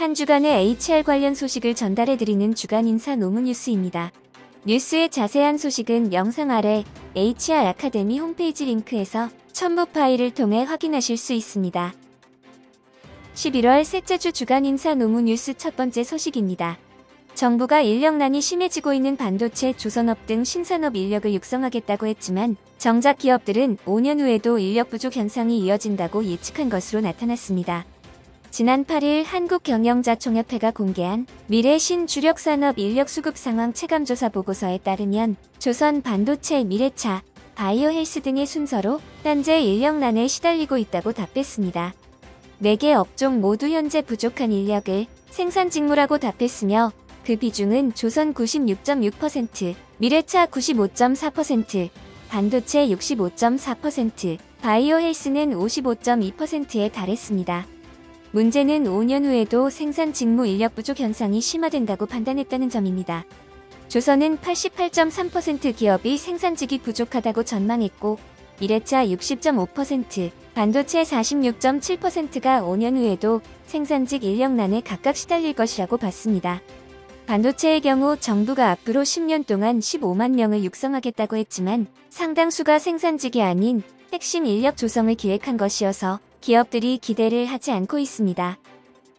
한 주간의 HR 관련 소식을 전달해드리는 주간 인사 노무 뉴스입니다. 뉴스의 자세한 소식은 영상 아래 HR 아카데미 홈페이지 링크에서 첨부 파일을 통해 확인하실 수 있습니다. 11월 셋째 주 주간 인사 노무 뉴스 첫 번째 소식입니다. 정부가 인력난이 심해지고 있는 반도체, 조선업 등 신산업 인력을 육성하겠다고 했지만 정작 기업들은 5년 후에도 인력 부족 현상이 이어진다고 예측한 것으로 나타났습니다. 지난 8일 한국경영자총협회가 공개한 미래 신주력산업 인력 수급 상황 체감조사 보고서에 따르면 조선 반도체, 미래차, 바이오 헬스 등의 순서로 현재 인력난에 시달리고 있다고 답했습니다. 4개 업종 모두 현재 부족한 인력을 생산 직무라고 답했으며 그 비중은 조선 96.6%, 미래차 95.4%, 반도체 65.4%, 바이오 헬스는 55.2%에 달했습니다. 문제는 5년 후에도 생산 직무 인력 부족 현상이 심화된다고 판단했다는 점입니다. 조선은 88.3% 기업이 생산직이 부족하다고 전망했고, 미래차 60.5%, 반도체 46.7%가 5년 후에도 생산직 인력난에 각각 시달릴 것이라고 봤습니다. 반도체의 경우 정부가 앞으로 10년 동안 15만 명을 육성하겠다고 했지만 상당수가 생산직이 아닌 핵심 인력 조성을 기획한 것이어서 기업들이 기대를 하지 않고 있습니다.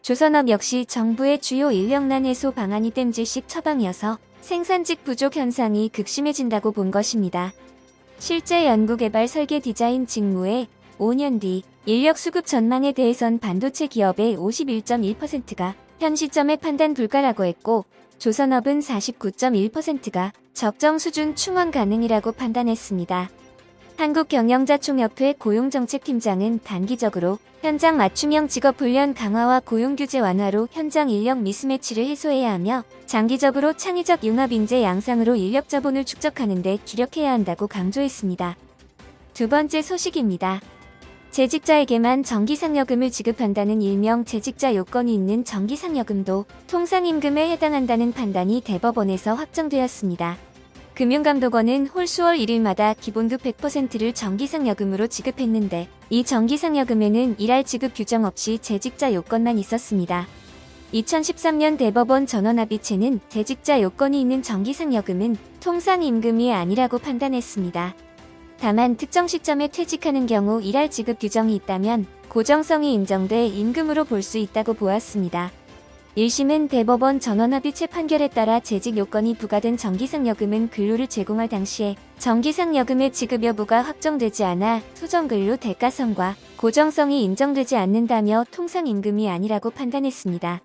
조선업 역시 정부의 주요 인력난 해소 방안이 땜질식 처방이어서 생산직 부족 현상이 극심해진다고 본 것입니다. 실제 연구개발 설계 디자인 직무의 5년 뒤 인력 수급 전망에 대해선 반도체 기업의 51.1%가 현 시점에 판단 불가라고 했고, 조선업은 49.1%가 적정 수준 충원 가능이라고 판단했습니다. 한국경영자총협회 고용정책팀장은 단기적으로 현장 맞춤형 직업훈련 강화와 고용규제 완화로 현장 인력 미스매치를 해소해야 하며 장기적으로 창의적 융합인재 양상으로 인력 자본을 축적하는 데 주력해야 한다고 강조했습니다. 두 번째 소식입니다. 재직자에게만 정기상여금을 지급한다는 일명 재직자 요건이 있는 정기상여금도 통상임금에 해당한다는 판단이 대법원에서 확정되었습니다. 금융감독원은 올 수월 1일마다 기본급 100%를 정기상여금으로 지급했는데 이 정기상여금에는 일할 지급 규정 없이 재직자 요건만 있었습니다. 2013년 대법원 전원합의체는 재직자 요건이 있는 정기상여금은 통상임금이 아니라고 판단했습니다. 다만 특정 시점에 퇴직하는 경우 일할 지급 규정이 있다면 고정성이 인정돼 임금으로 볼 수 있다고 보았습니다. 1심은 대법원 전원합의체 판결에 따라 재직 요건이 부과된 정기상여금은 근로를 제공할 당시에 정기상여금의 지급 여부가 확정되지 않아 소정근로 대가성과 고정성이 인정되지 않는다며 통상임금이 아니라고 판단했습니다.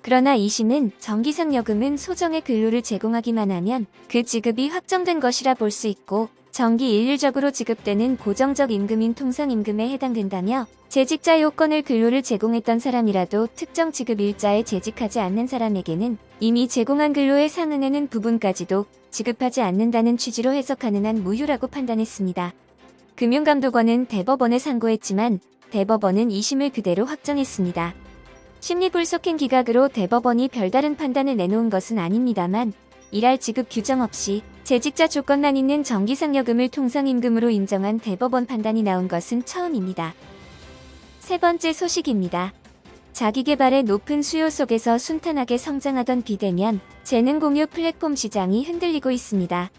그러나 2심은 정기상여금은 소정의 근로를 제공하기만 하면 그 지급이 확정된 것이라 볼 수 있고 정기 일률적으로 지급되는 고정적 임금인 통상임금에 해당된다며 재직자 요건을 근로를 제공했던 사람이라도 특정 지급 일자에 재직하지 않는 사람에게는 이미 제공한 근로에 상응하는 부분까지도 지급하지 않는다는 취지로 해석하는 한 무효라고 판단했습니다. 금융감독원은 대법원에 상고했지만 대법원은 2심을 그대로 확정했습니다. 심리불속행 기각으로 대법원이 별다른 판단을 내놓은 것은 아닙니다만 일할 지급 규정 없이 재직자 조건만 있는 정기상여금을 통상임금으로 인정한 대법원 판단이 나온 것은 처음입니다. 세 번째 소식입니다. 자기개발의 높은 수요 속에서 순탄하게 성장하던 비대면, 재능 공유 플랫폼 시장이 흔들리고 있습니다.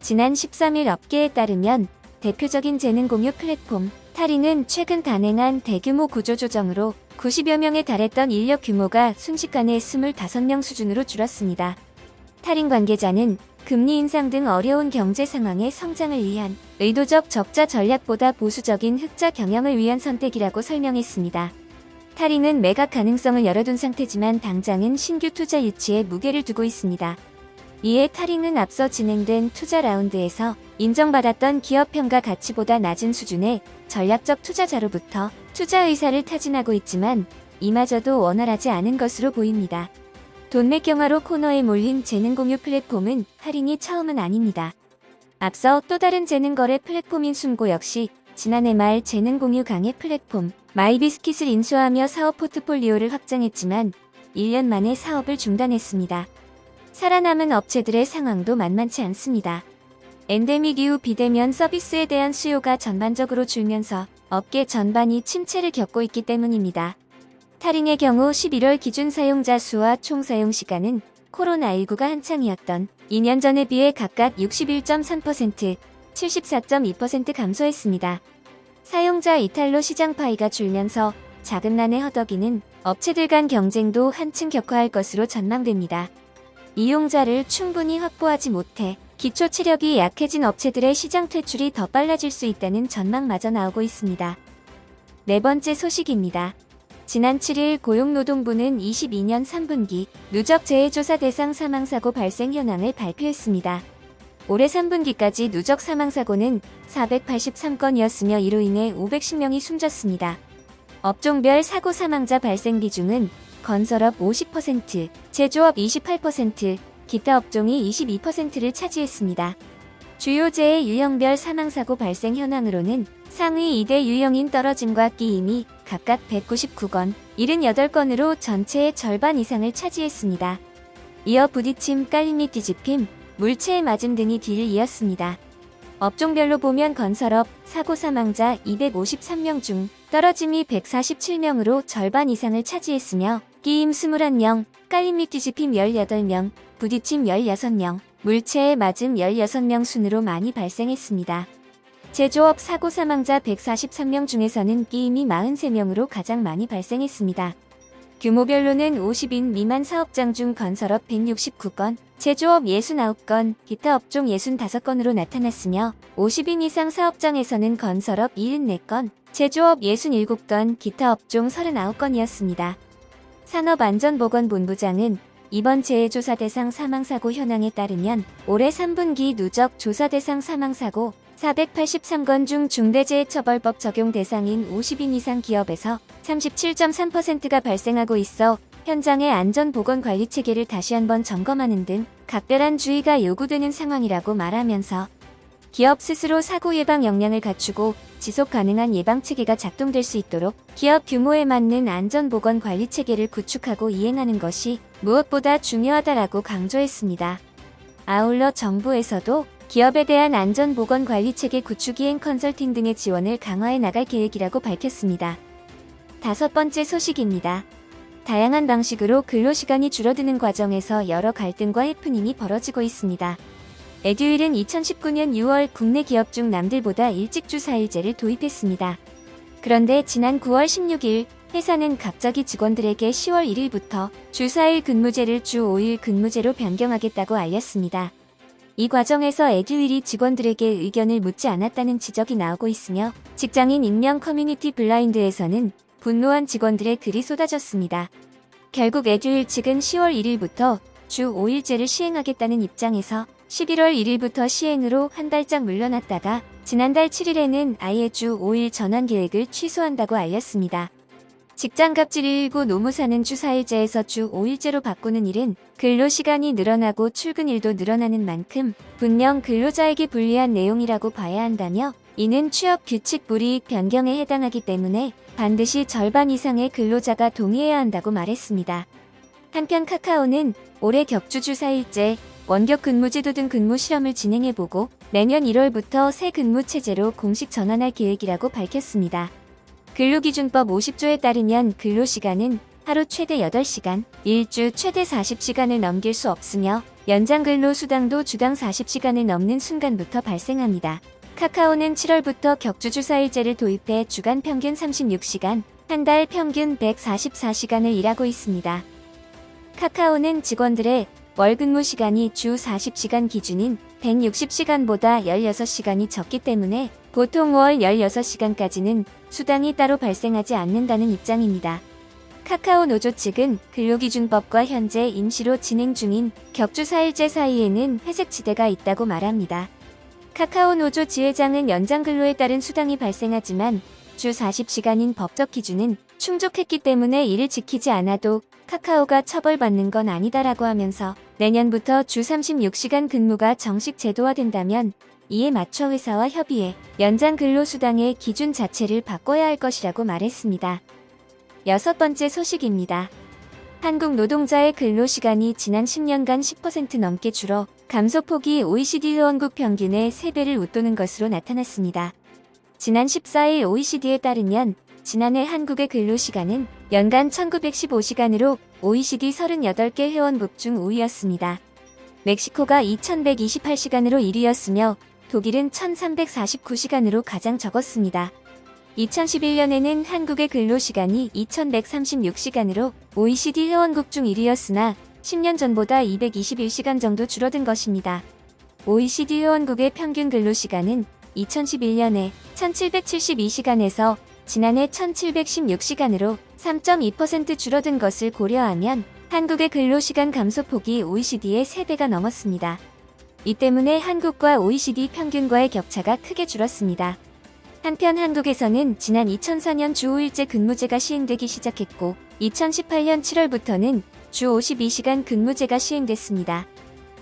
지난 13일 업계에 따르면 대표적인 재능 공유 플랫폼 타리는 최근 단행한 대규모 구조조정으로 90여 명에 달했던 인력 규모가 순식간에 25명 수준으로 줄었습니다. 타린 관계자는 금리 인상 등 어려운 경제 상황의 성장을 위한 의도적 적자 전략보다 보수적인 흑자 경영을 위한 선택이라고 설명했습니다. 타린은 매각 가능성을 열어둔 상태지만 당장은 신규 투자 유치에 무게를 두고 있습니다. 이에 타린은 앞서 진행된 투자 라운드에서 인정받았던 기업 평가 가치보다 낮은 수준의 전략적 투자자로부터 투자 의사를 타진하고 있지만 이마저도 원활하지 않은 것으로 보입니다. 돈맥경화로 코너에 몰린 재능 공유 플랫폼은 타린이 처음은 아닙니다. 앞서 또 다른 재능 거래 플랫폼인 숨고 역시 지난해 말 재능 공유 강의 플랫폼 마이비스킷을 인수하며 사업 포트폴리오를 확장했지만 1년 만에 사업을 중단했습니다. 살아남은 업체들의 상황도 만만치 않습니다. 엔데믹 이후 비대면 서비스에 대한 수요가 전반적으로 줄면서 업계 전반이 침체를 겪고 있기 때문입니다. 타링의 경우 11월 기준 사용자 수와 총 사용 시간은 코로나19가 한창이었던 2년 전에 비해 각각 61.3%, 74.2% 감소했습니다. 사용자 이탈로 시장 파이가 줄면서 자금난에 허덕이는 업체들 간 경쟁도 한층 격화할 것으로 전망됩니다. 이용자를 충분히 확보하지 못해 기초 체력이 약해진 업체들의 시장 퇴출이 더 빨라질 수 있다는 전망마저 나오고 있습니다. 네 번째 소식입니다. 지난 7일 고용노동부는 22년 3분기 누적 재해조사 대상 사망사고 발생 현황을 발표했습니다. 올해 3분기까지 누적 사망사고는 483건이었으며 이로 인해 510명이 숨졌습니다. 업종별 사고 사망자 발생 비중은 건설업 50%, 제조업 28%, 기타 업종이 22%를 차지했습니다. 주요 재해 유형별 사망사고 발생 현황으로는 상위 2대 유형인 떨어짐과 끼임이 각각 199건, 78건으로 전체의 절반 이상을 차지했습니다. 이어 부딪힘, 깔림 및 뒤집힘, 물체의 맞음 등이 뒤를 이었습니다. 업종별로 보면 건설업 사고 사망자 253명 중 떨어짐이 147명으로 절반 이상을 차지했으며 끼임 21명, 깔림 및 뒤집힘 18명, 부딪힘 16명, 물체의 맞음 16명 순으로 많이 발생했습니다. 제조업 사고 사망자 143명 중에서는 끼임이 43명으로 가장 많이 발생했습니다. 규모별로는 50인 미만 사업장 중 건설업 169건, 제조업 69건, 기타 업종 65건으로 나타났으며 50인 이상 사업장에서는 건설업 74건, 제조업 67건, 기타 업종 39건이었습니다. 산업안전보건본부장은 이번 재해조사 대상 사망사고 현황에 따르면 올해 3분기 누적 조사 대상 사망사고 483건 중 중대재해처벌법 적용 대상인 50인 이상 기업에서 37.3%가 발생하고 있어 현장의 안전보건관리 체계를 다시 한번 점검하는 등 각별한 주의가 요구되는 상황이라고 말하면서 기업 스스로 사고 예방 역량을 갖추고 지속 가능한 예방 체계가 작동될 수 있도록 기업 규모에 맞는 안전보건관리 체계를 구축하고 이행하는 것이 무엇보다 중요하다라고 강조했습니다. 아울러 정부에서도 기업에 대한 안전보건관리체계 구축 이행 컨설팅 등의 지원을 강화해 나갈 계획이라고 밝혔습니다. 다섯 번째 소식입니다. 다양한 방식으로 근로시간이 줄어드는 과정에서 여러 갈등과 해프닝이 벌어지고 있습니다. 에듀윌은 2019년 6월 국내 기업 중 남들보다 일찍 주 4일제를 도입했습니다. 그런데 지난 9월 16일 회사는 갑자기 직원들에게 10월 1일부터 주 4일 근무제를 주 5일 근무제로 변경하겠다고 알렸습니다. 이 과정에서 에듀윌이 직원들에게 의견을 묻지 않았다는 지적이 나오고 있으며 직장인 익명 커뮤니티 블라인드에서는 분노한 직원들의 글이 쏟아졌습니다. 결국 에듀윌 측은 10월 1일부터 주 5일제를 시행하겠다는 입장에서 11월 1일부터 시행으로 한 발짝 물러났다가 지난달 7일에는 아예 주 5일 전환 계획을 취소한다고 알렸습니다. 직장갑질 119 노무사는 주 4일제에서 주 5일제로 바꾸는 일은 근로시간이 늘어나고 출근일도 늘어나는 만큼 분명 근로자에게 불리한 내용이라고 봐야 한다며 이는 취업규칙 불이익 변경에 해당하기 때문에 반드시 절반 이상의 근로자가 동의해야 한다고 말했습니다. 한편 카카오는 올해 격주 주 4일제, 원격 근무제도 등 근무 실험을 진행해보고 내년 1월부터 새 근무체제로 공식 전환할 계획이라고 밝혔습니다. 근로기준법 50조에 따르면 근로시간은 하루 최대 8시간, 일주 최대 40시간을 넘길 수 없으며 연장 근로수당도 주당 40시간을 넘는 순간부터 발생합니다. 카카오는 7월부터 격주주 4일제를 도입해 주간 평균 36시간, 한 달 평균 144시간을 일하고 있습니다. 카카오는 직원들의 월 근무 시간이 주 40시간 기준인 160시간보다 16시간이 적기 때문에 보통 월 16시간까지는 수당이 따로 발생하지 않는다는 입장입니다. 카카오 노조 측은 근로기준법과 현재 임시로 진행 중인 격주 4일제 사이에는 회색지대가 있다고 말합니다. 카카오 노조 지회장은 연장 근로에 따른 수당이 발생하지만 주 40시간인 법적 기준은 충족했기 때문에 이를 지키지 않아도 카카오가 처벌받는 건 아니다라고 하면서 내년부터 주 36시간 근무가 정식 제도화된다면 이에 맞춰 회사와 협의해 연장 근로수당의 기준 자체를 바꿔야 할 것이라고 말했습니다. 여섯 번째 소식입니다. 한국 노동자의 근로시간이 지난 10년간 10% 넘게 줄어 감소폭이 OECD 회원국 평균의 3배를 웃도는 것으로 나타났습니다. 지난 14일 OECD에 따르면 지난해 한국의 근로시간은 연간 1915시간으로 OECD 38개 회원국 중 5위였습니다. 멕시코가 2128시간으로 1위였으며 독일은 1349시간으로 가장 적었습니다. 2011년에는 한국의 근로시간이 2136시간으로 OECD 회원국 중 1위였으나 10년 전보다 221시간 정도 줄어든 것입니다. OECD 회원국의 평균 근로시간은 2011년에 1772시간에서 지난해 1716시간으로 3.2% 줄어든 것을 고려하면 한국의 근로시간 감소폭이 OECD의 3배가 넘었습니다. 이 때문에 한국과 OECD 평균과의 격차가 크게 줄었습니다. 한편 한국에서는 지난 2004년 주 5일제 근무제가 시행되기 시작했고 2018년 7월부터는 주 52시간 근무제가 시행됐습니다.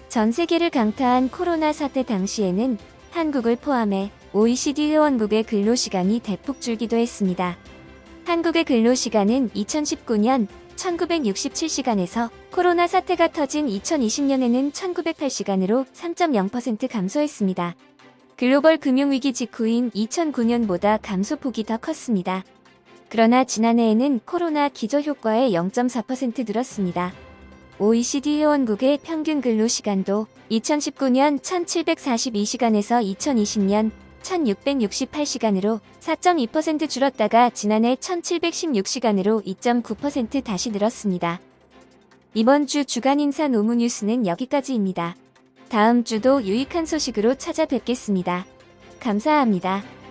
전 세계를 강타한 코로나 사태 당시에는 한국을 포함해 OECD 회원국의 근로시간이 대폭 줄기도 했습니다. 한국의 근로시간은 2019년 1967시간에서 코로나 사태가 터진 2020년에는 1908시간으로 3.0% 감소했습니다. 글로벌 금융위기 직후인 2009년보다 감소폭이 더 컸습니다. 그러나 지난해에는 코로나 기저효과에 0.4% 늘었습니다. OECD 회원국의 평균 근로시간도 2019년 1742시간에서 2020년 1668시간으로 4.2% 줄었다가 지난해 1716시간으로 2.9% 다시 늘었습니다. 이번 주 주간 인사 노무 뉴스는 여기까지입니다. 다음 주도 유익한 소식으로 찾아뵙겠습니다. 감사합니다.